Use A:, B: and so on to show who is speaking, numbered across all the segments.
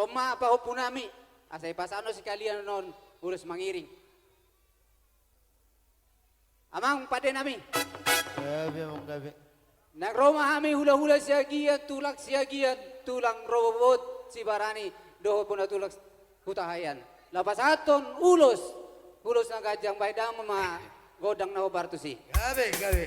A: Oma apa opo nami. Asay pasano si kalian non ulos mangiring. Amang pade nami.
B: Gabi mong gabi.
A: Nagroma kami hula-hula siagian, tulang robot si barani doho pun tulak hutahayan. Lapas aton ulos na gajang baydang mama godang na obartu si.
B: Gabi, gabi.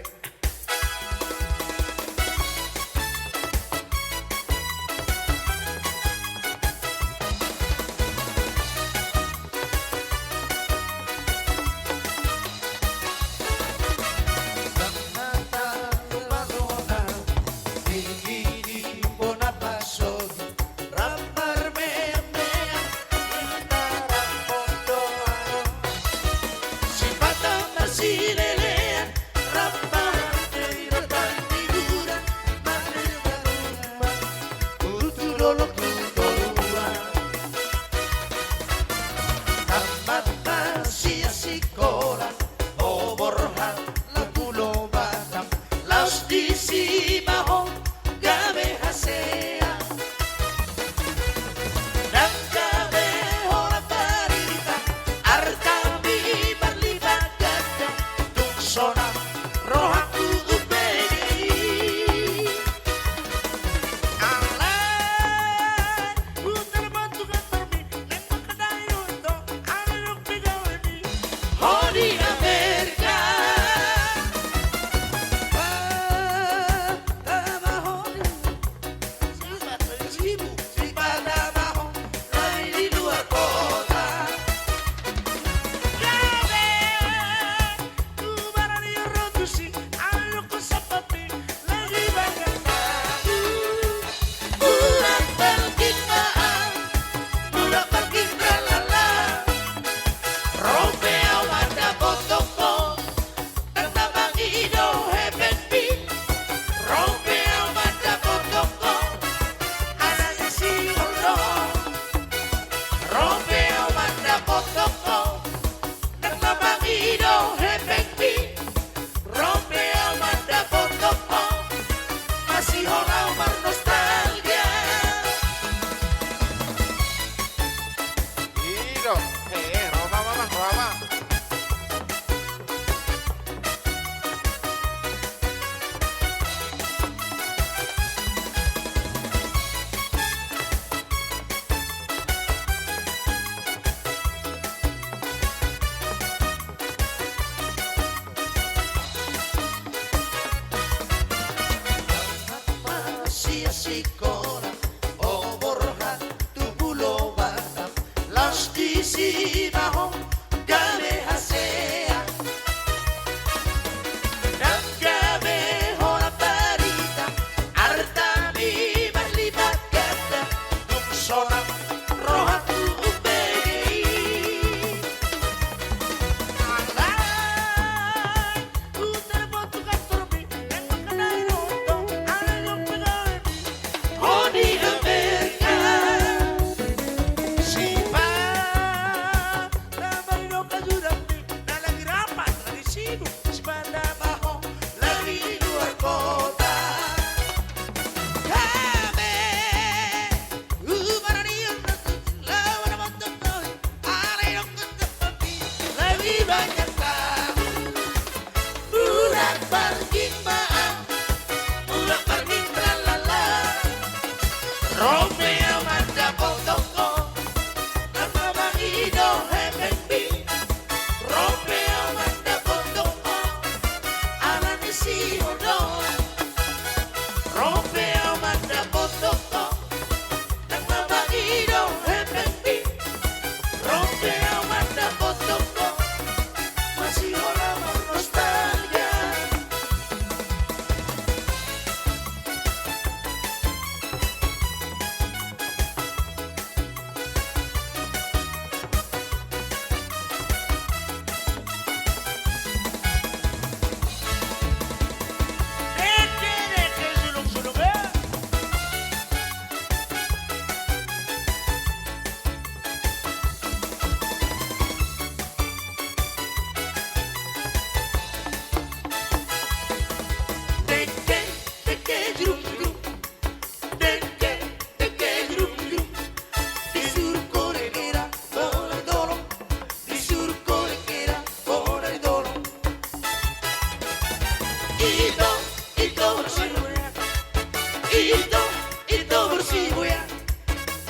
C: ito bersih goyang.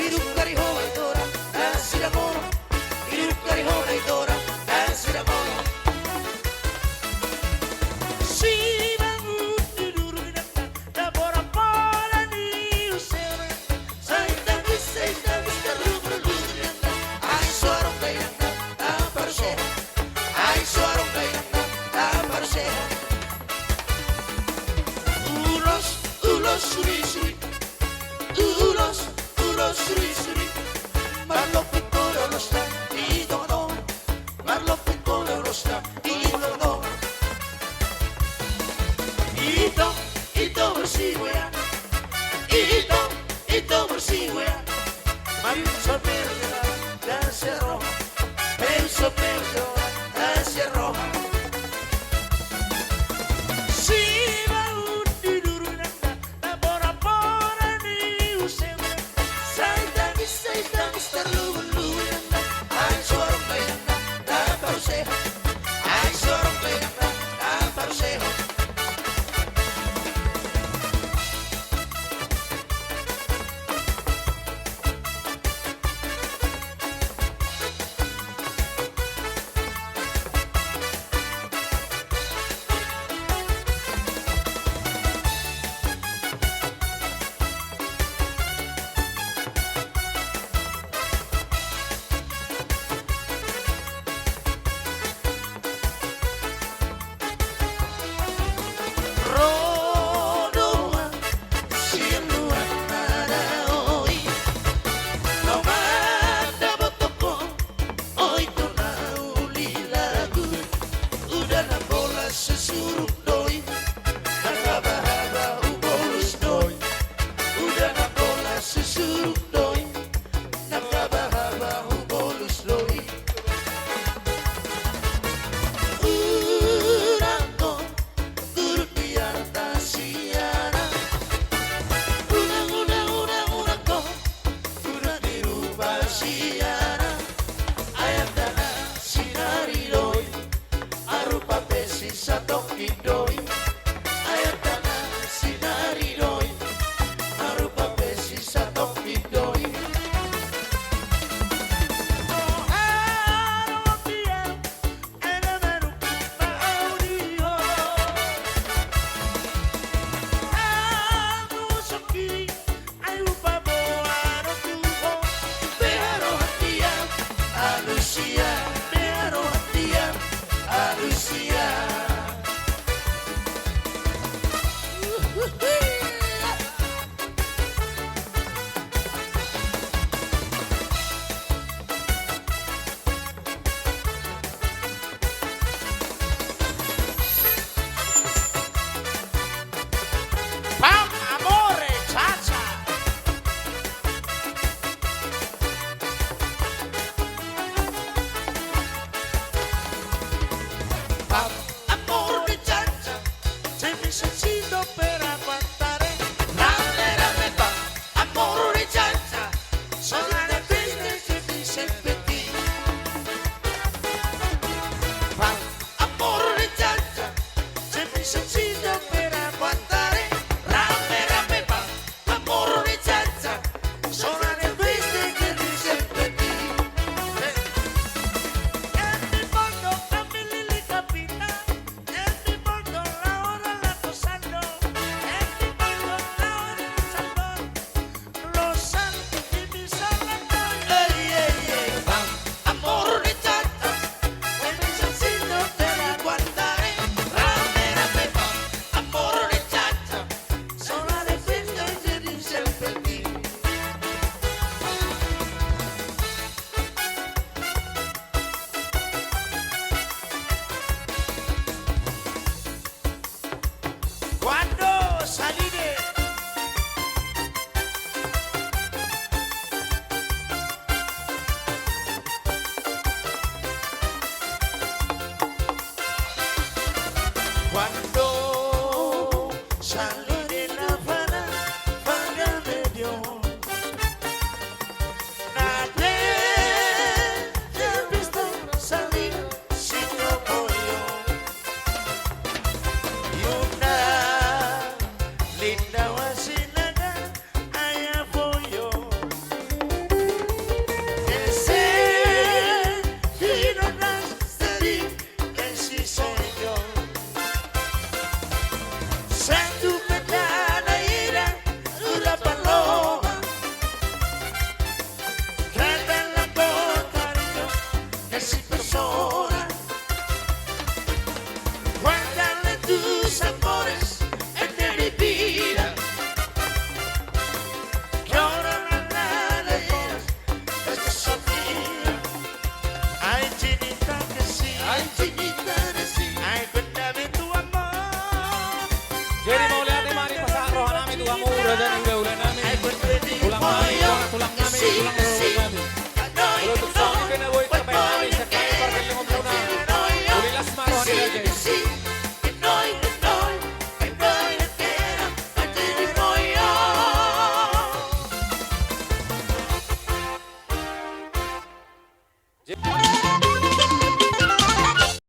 C: Hidup dari hoa itu orang dan sudah kono. Hidup dari hoa itu orang dan sudah kono. Si bangun tidur mendatang dan bola-bola di usir. Saya tangis terlalu mendatang. Ay suarong kayang tak bersih. Ay suarong kayang tak bersih. Ulos suri-suri. Ulos suri-suri. Marlo piccolo lo sta di dono. Marlo piccolo lo sta di dono. Ito bersih goyang. Ito bersih goyang. Penso perderà l'ansia roja. Penso perderà l'ansia roja. Si va un tidur mendatang bola-bola di usir. Saya tangis terlalu mendatang. Ay suarong kayang tak bersih. Ay suarong kayang tak bersih. Yeah.